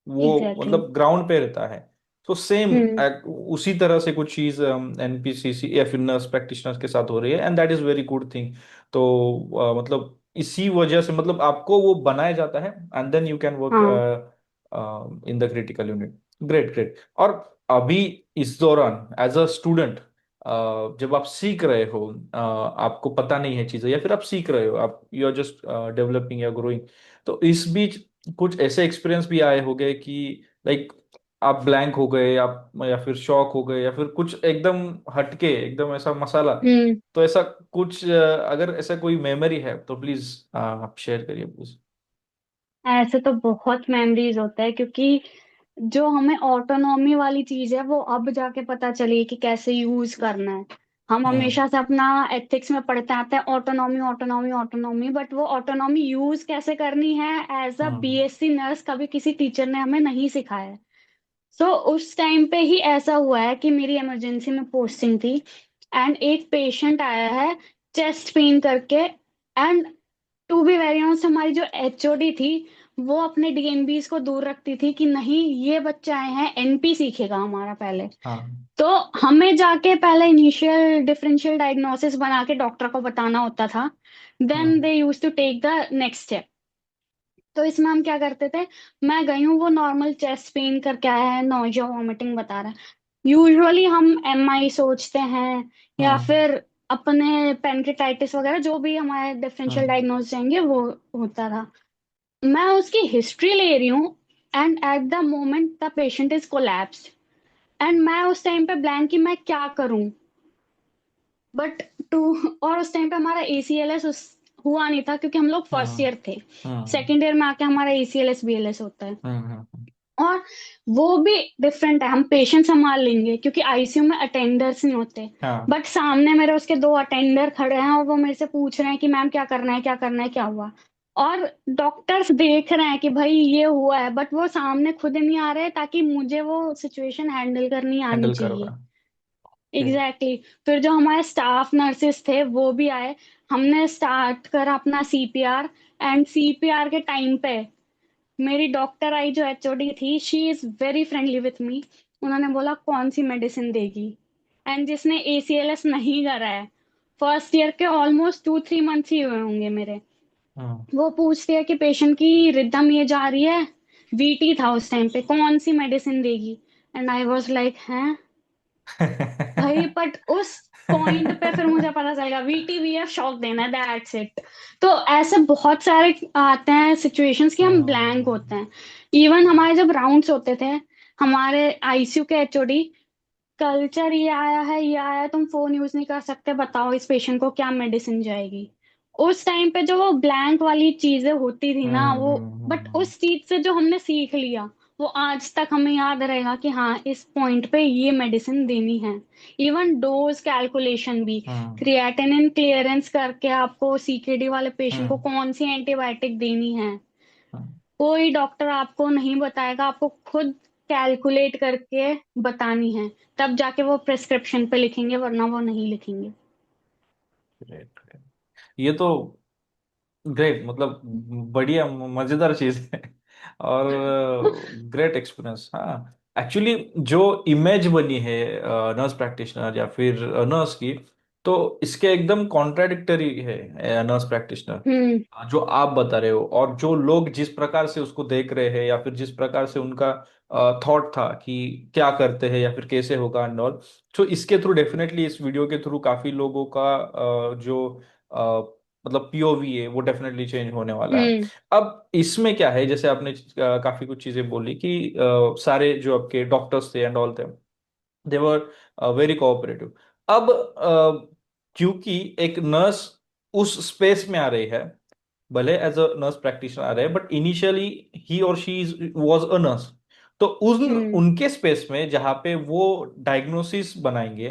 वो एग्जैक्टली। मतलब ग्राउंड पे रहता है। तो सेम हम्म। उसी तरह से कुछ चीज एनपीसीसी या फिर नर्स प्रैक्टिशनर्स के साथ हो रही है, and that is very good thing. तो मतलब इसी वजह से मतलब आपको वो बनाया जाता है, and then you can work हाँ। In the critical unit. Great, great. और अभी इस दौरान एज अ स्टूडेंट, जब आप सीख रहे हो, आपको पता नहीं है चीजें या फिर आप सीख रहे हो, आप यू आर जस्ट डेवलपिंग या ग्रोइंग, तो इस बीच कुछ ऐसे एक्सपीरियंस भी आए होंगे कि लाइक आप ब्लैंक हो गए, आप या फिर शॉक हो गए या फिर कुछ एकदम हटके, एकदम ऐसा मसाला। हम्म। तो ऐसा कुछ अगर ऐसा कोई मेमोरी है तो प्लीज आप शेयर करिए प्लीज। ऐसे तो बहुत मेमोरीज होता है क्योंकि जो हमें ऑटोनॉमी वाली चीज है वो अब जाके पता चली कि कैसे यूज करना है। हम हम्म। हमेशा से अपना एथिक्स में पढ़ते आते हैं ऑटोनॉमी ऑटोनॉमी ऑटोनॉमी, बट वो ऑटोनॉमी यूज कैसे करनी है as a hmm. BSc nurse कभी किसी टीचर ने हमें नहीं सिखाया है। सो उस टाइम पे ही ऐसा हुआ है कि मेरी इमरजेंसी में पोस्टिंग थी एंड एक पेशेंट आया है चेस्ट पेन करके। And to be very honest हमारी जो एचओडी थी वो अपने डीएमबीज को दूर रखती थी कि नहीं ये बच्चा आए हैं एनपी सीखेगा हमारा पहले। हाँ। तो हमें जाके पहले इनिशियल डिफरेंशियल डायग्नोसिस बना के डॉक्टर को बताना होता था, then hmm. They used to take the next step. तो इसमें हम क्या करते थे, मैं गई हूँ वो नॉर्मल चेस्ट पेन करके आया है नोजिया वॉमिटिंग बता रहा है, यूजुअली हम एमआई सोचते हैं या हम्म। फिर अपने पेनक्रेटाइटिस वगैरह जो भी हमारे डिफरेंशियल हम्म। डायग्नोस जाएंगे वो होता था। मैं उसकी हिस्ट्री ले रही हूँ, and at the moment the patient is collapsed, and मैं उस टाइम पे ब्लैंक कि मैं क्या करूं। बट टू और उस टाइम पे हमारा एसीएलएस उस हुआ नहीं था, क्योंकि हम लोग फर्स्ट हम्म ईयर थे। हम्म सेकेंड ईयर में आके हमारा एसीएलएस बीएलएस होता है। हम्म। और वो भी डिफरेंट है, हम पेशेंट संभाल लेंगे क्योंकि आईसीयू में अटेंडर्स नहीं होते। हाँ। बट सामने मेरे उसके दो अटेंडर खड़े हैं और वो मेरे से पूछ रहे हैं कि मैम क्या करना है, क्या करना है, क्या हुआ। और डॉक्टर्स देख रहे हैं कि भाई ये हुआ है, बट वो सामने खुद नहीं आ रहे ताकि मुझे वो सिचुएशन हैंडल करनी आनी हैंडल कर चाहिए। रहा है। एग्जैक्टली फिर जो हमारे स्टाफ नर्सेस थे वो भी आए। हमने स्टार्ट करा अपना सीपीआर, एंड सीपीआर के टाइम पे मेरी डॉक्टर आई जो एचओडी थी, she is very friendly with me. उन्होंने बोला कौन सी मेडिसिन देगी। एंड जिसने एसीएलएस नहीं करा है, फर्स्ट ईयर के ऑलमोस्ट 2-3 मंथ्स ही हुए होंगे मेरे, हम्म। वो पूछती है कि पेशेंट की रिदम ये जा रही है, वीटी था उस टाइम पे, कौन सी मेडिसिन देगी। एंड आई वाज लाइक हैं भाई, बट उस पॉइंट पे फिर मुझे पता चलेगा वीटीवीएफ शॉक देना है, दैट्स इट। तो ऐसे बहुत सारे आते हैं सिचुएशंस कि हम ब्लैंक होते हैं। इवन हमारे जब राउंड्स होते थे, हमारे आईसीयू के एचओडी, कल्चर ये आया है, ये आया है, तुम फोन यूज नहीं कर सकते, बताओ इस पेशेंट को क्या मेडिसिन जाएगी। उस टाइम पे जो वो ब्लैंक वाली चीजें होती थी ना वो, बट हम्म। उस चीज से जो हमने सीख लिया, वो आज तक हमें याद रहेगा कि हाँ इस पॉइंट पे ये मेडिसिन देनी है। इवन डोज कैलकुलेशन भी, हम्म क्रिएटिनिन क्लियरेंस करके आपको सीकेडी वाले पेशेंट को हम्म कौन सी एंटीबायोटिक देनी है, हम्म। कोई डॉक्टर आपको नहीं बताएगा, आपको खुद कैलकुलेट करके बतानी है। तब जाके वो प्रिस्क्रिप्शन पे लिखेंगे, वरना वो नहीं लिखेंगे। Great great. ये तो ग्रेट, मतलब बढ़िया मजेदार चीज है। और ग्रेट एक्सपीरियंस। हाँ, एक्चुअली जो इमेज बनी है नर्स प्रैक्टिशनर या फिर नर्स की, तो इसके एकदम कॉन्ट्राडिक्टरी है नर्स प्रैक्टिशनर हम्म। जो आप बता रहे हो, और जो लोग जिस प्रकार से उसको देख रहे हैं या फिर जिस प्रकार से उनका थॉट था कि क्या करते हैं या फिर कैसे होगा एंड ऑल। तो इसके थ्रू डेफिनेटली, इस वीडियो के थ्रू काफी लोगों का जो मतलब पीओवी है वो डेफिनेटली चेंज होने वाला है। हम्म। अब इसमें क्या है, जैसे आपने काफी कुछ चीजें बोली कि सारे जो आपके डॉक्टर्स थे एंड ऑल थे, दे वर वेरी कोऑपरेटिव। अब क्योंकि एक नर्स उस स्पेस में आ रही है, भले एज अ नर्स प्रैक्टिशनर आ रहे हैं, बट इनिशियली ही और शी वाज अ नर्स। तो उन हम्म। उनके स्पेस में जहाँ पे वो डायग्नोसिस बनाएंगे,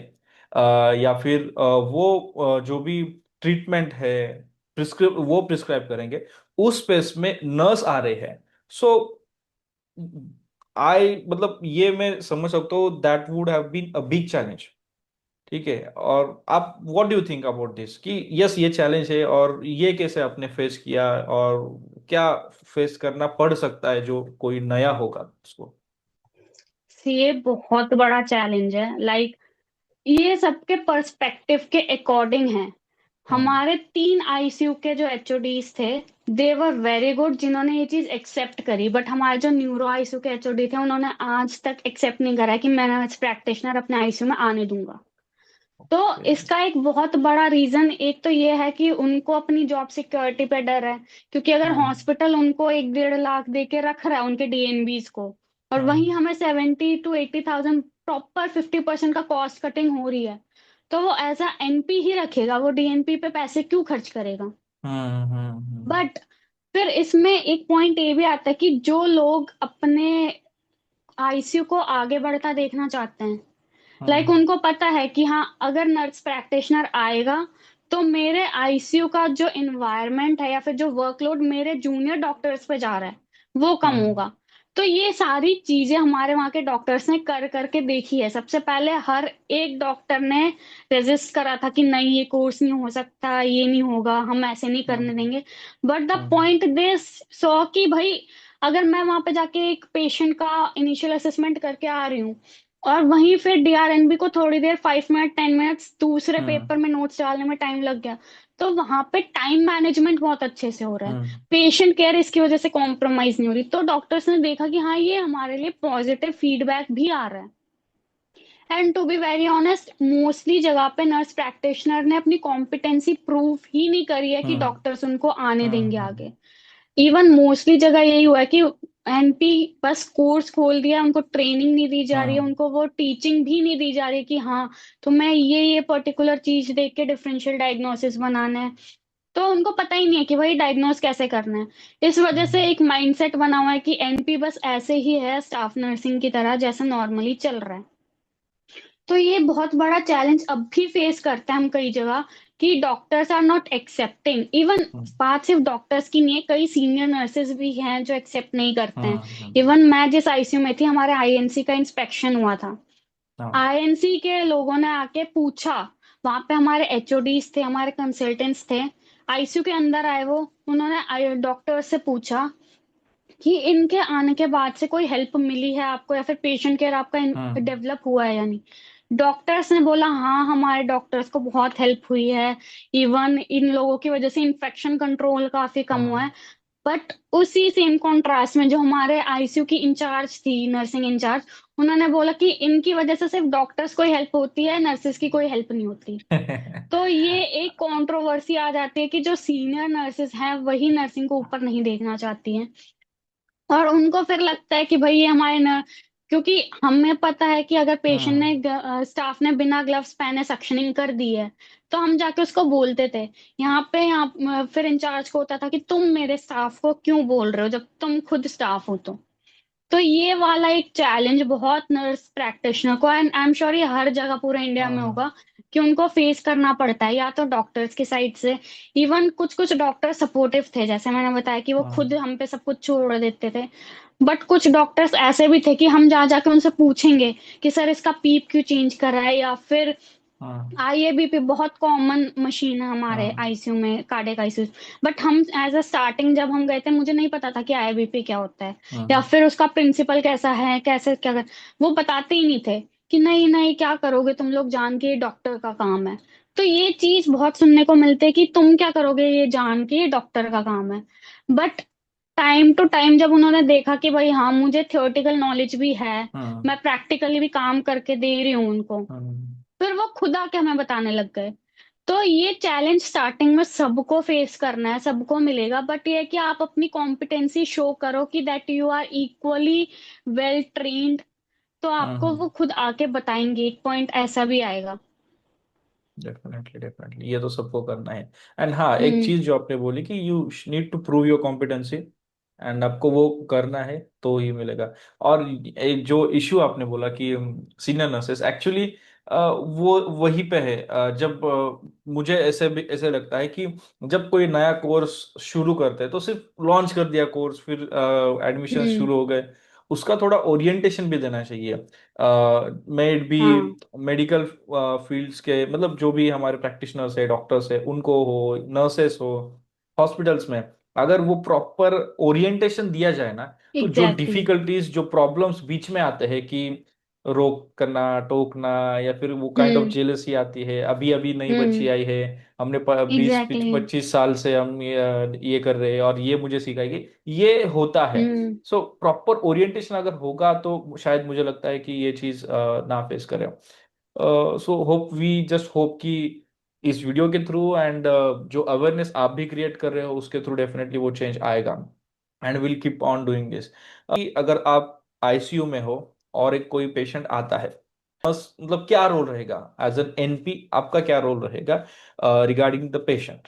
या फिर जो भी ट्रीटमेंट है, वो प्रिस्क्राइब करेंगे, उस स्पेस में नर्स आ रहे हैं। सो आई मतलब ये मैं समझ सकता हूँ that would have been a big challenge. ठीक है, और आप what do you think about this कि यस ये चैलेंज है, और ये कैसे आपने फेस किया, और क्या फेस करना पड़ सकता है जो कोई नया होगा उसको। ये बहुत बड़ा चैलेंज है, लाइक ये सबके पर्सपेक्टिव के अकॉर्डिंग है। हम्म हमारे 3 आईसीयू के जो एचओडीज थे, दे वर वेरी गुड, जिन्होंने ये चीज एक्सेप्ट करी। बट हमारे जो न्यूरो आईसीयू के एचओडी थे, उन्होंने आज तक एक्सेप्ट नहीं करा कि मैं प्रैक्टिशनर अपने आईसीयू में आने दूंगा। तो ओके। इसका एक बहुत बड़ा रीजन एक तो ये है कि उनको अपनी जॉब सिक्योरिटी पे डर है, क्योंकि अगर हम्म हॉस्पिटल उनको 1-1.5 लाख दे के रख रहा है उनके डीएनबीज को, और वहीं हम्म हमें 70 to 80 थाउजेंड प्रॉपर 50% का कॉस्ट कटिंग हो रही है, तो वो एज अ एनपी ही रखेगा, वो डीएनपी पे पैसे क्यों खर्च करेगा। हम्म बट फिर इसमें एक पॉइंट ये भी आता है कि जो लोग अपने आईसीयू को आगे बढ़ता देखना चाहते हैं, लाइक हम्म उनको पता है कि हाँ अगर नर्स प्रैक्टिशनर आएगा तो मेरे आईसीयू का जो इन्वायरमेंट है या फिर जो वर्कलोड मेरे जूनियर डॉक्टर्स पे जा रहा है वो कम हम्म होगा। तो ये सारी चीजें हमारे वहाँ के डॉक्टर्स ने कर करके देखी है। सबसे पहले हर एक डॉक्टर ने रेजिस्ट करा था कि नहीं ये कोर्स नहीं हो सकता, ये नहीं होगा, हम ऐसे नहीं करने हम्म देंगे। But the hmm point they saw कि भाई अगर मैं वहां पे जाके एक पेशेंट का इनिशियल असेसमेंट करके आ रही हूँ, और वहीं फिर डीआरएनबी को थोड़ी देर 5 मिनट 10 मिनट्स दूसरे पेपर हम्म में नोट्स डालने में टाइम लग गया, तो वहां पे टाइम मैनेजमेंट बहुत अच्छे से हो रहा है। हम्म पेशेंट केयर इसकी वजह से कॉम्प्रोमाइज नहीं हो रही, तो डॉक्टर्स ने देखा कि हाँ ये हमारे लिए पॉजिटिव फीडबैक भी आ रहा है। And to be very honest, mostly जगह पे नर्स प्रैक्टिशनर ने अपनी कॉम्पिटेंसी प्रूव ही नहीं करी है कि हम्म डॉक्टर्स उनको आने देंगे हम्म आगे। इवन मोस्टली जगह यही हुआ है कि एनपी बस कोर्स खोल दिया, उनको ट्रेनिंग नहीं दी जा रही है, हम्म उनको वो टीचिंग भी नहीं दी जा रही कि हाँ तुम्हें ये पर्टिकुलर चीज देख के डिफरेंशियल डायग्नोसिस बनाना है। तो उनको पता ही नहीं है कि भाई डायग्नोस कैसे करना है। इस वजह से हम्म एक माइंडसेट बना हुआ है कि एनपी बस ऐसे ही है स्टाफ नर्सिंग की तरह जैसे नॉर्मली चल रहा है। तो ये बहुत बड़ा चैलेंज अब भी फेस करते हैं हम कई जगह, कि doctors are not accepting even. Hmm बात सिर्फ डॉक्टर्स की नहीं है, कई सीनियर नर्सेज भी हैं जो एक्सेप्ट नहीं करते हैं। हम्म। इवन मैं जिस आईसीयू में थी, हमारे आईएनसी का इंस्पेक्शन हुआ था। हाँ। आईएनसी के लोगों ने आके पूछा, वहां पे हमारे एचओडीज थे, हमारे कंसल्टेंट्स थे, आईसीयू के अंदर आए वो, उन्होंने डॉक्टर से पूछा कि इनके आने के बाद से कोई हेल्प मिली है आपको, या फिर पेशेंट केयर आपका हम्म डेवलप हुआ है या नहीं। डॉक्टर्स ने बोला हाँ हमारे डॉक्टर्स को बहुत हेल्प हुई है, इवन इन लोगों की वजह से इन्फेक्शन कंट्रोल काफी कम हुआ है। हम्म बट उसी सेम कॉन्ट्रास्ट में जो हमारे आईसीयू की इंचार्ज थी, नर्सिंग इंचार्ज, उन्होंने बोला कि इनकी वजह से सिर्फ डॉक्टर्स को हेल्प होती है, नर्सेस की कोई हेल्प नहीं होती। तो ये एक कंट्रोवर्सी आ जाती है कि जो सीनियर नर्सेस हैं वही नर्सिंग को ऊपर नहीं देखना चाहती हैं, और उनको फिर लगता है कि भाई ये हमारे न, क्योंकि हमें पता है कि अगर पेशेंट हम्म ने स्टाफ ने बिना ग्लव्स पहने सक्शनिंग कर दी है, तो हम जाके उसको बोलते थे। यहाँ फिर इंचार्ज को होता था कि तुम मेरे स्टाफ को क्यों बोल रहे हो जब तुम खुद स्टाफ हो। तो ये वाला एक चैलेंज बहुत नर्स प्रैक्टिशनर को, एंड आई एम श्योर ये हर जगह पूरे इंडिया में हम्म होगा, कि उनको फेस करना पड़ता है, या तो डॉक्टर्स की साइड से। इवन कुछ कुछ डॉक्टर सपोर्टिव थे, जैसे मैंने बताया कि वो खुद हम्म हम पे सब कुछ छोड़ देते थे। बट कुछ डॉक्टर्स ऐसे भी थे कि हम जा जाके उनसे पूछेंगे कि सर इसका पीप क्यों चेंज करा है, या फिर हम्म आईएबीपी बहुत कॉमन मशीन है हमारे हम्म आईसीयू में, कार्डियक आईसीयू। बट हम एज अ स्टार्टिंग जब हम गए थे, मुझे नहीं पता था कि आईएबीपी क्या होता है, या हम्म फिर उसका प्रिंसिपल कैसा है, कैसे क्या कर, वो बताते ही नहीं थे कि नहीं नहीं क्या करोगे तुम लोग जान के, ये डॉक्टर का काम है। तो ये चीज बहुत सुनने को मिलती है कि तुम क्या करोगे ये जान के, ये डॉक्टर का काम है। बट टाइम टू टाइम जब उन्होंने देखा कि भाई हाँ मुझे थियोरेटिकल नॉलेज भी है, हम्म मैं प्रैक्टिकली भी काम करके दे रही हूँ उनको, हम्म फिर वो खुद आके हमें बताने लग गए। तो ये चैलेंज स्टार्टिंग में सबको फेस करना है, सबको मिलेगा, बट ये है कि आप अपनी कॉम्पिटेंसी शो करो कि that you are equally well trained, तो आपको वो हम्म। खुद आके बताएंगे, एक पॉइंट ऐसा भी आएगा। डेफिनेटली डेफिनेटली ये तो सबको करना है। एंड हाँ, एक हम्म। चीज जो आपने बोली कि you need to prove your competency, and आपको वो करना है तो ही मिलेगा। और एक जो इशू आपने बोला कि सीनियर नर्सेस एक्चुअली वो वहीं पे है। जब मुझे ऐसे भी ऐसे लगता है कि जब कोई नया कोर्स शुरू करते हैं तो सिर्फ लॉन्च कर दिया कोर्स, फिर एडमिशन हम्म। शुरू हो गए, उसका थोड़ा ओरिएंटेशन भी देना चाहिए। मेड भी हाँ। मेडिकल फील्ड्स के, मतलब जो भी हमारे प्रैक्टिशनर्स है, डॉक्टर्स है, उनको हो, नर्सेस हो, हॉस्पिटल्स में अगर वो प्रॉपर ओरिएंटेशन दिया जाए ना, तो जो एग्जैक्टली। डिफिकल्टीज, जो प्रॉब्लम्स बीच में आते हैं कि रोक करना, टोकना, या फिर वो काइंड ऑफ हम्म। जेलसी आती है, अभी अभी नई बच्ची हम्म। आई है, हमने 20 एग्जैक्टली। 25 साल से हम ये कर रहे हैं और ये मुझे सिखाएगी, ये होता है। हम्म। सो प्रॉपर ओरिएंटेशन अगर होगा तो शायद मुझे लगता है कि ये चीज ना फेस करें। So hope we just hope कि इस वीडियो के थ्रू एंड जो अवेयरनेस आप भी क्रिएट कर रहे हो उसके थ्रू डेफिनेटली वो चेंज आएगा, and will keep on doing this. अगर आप आईसीयू में हो और एक कोई पेशेंट आता है, बस मतलब क्या रोल रहेगा एज एन एनपी, आपका क्या रोल रहेगा रिगार्डिंग द पेशेंट?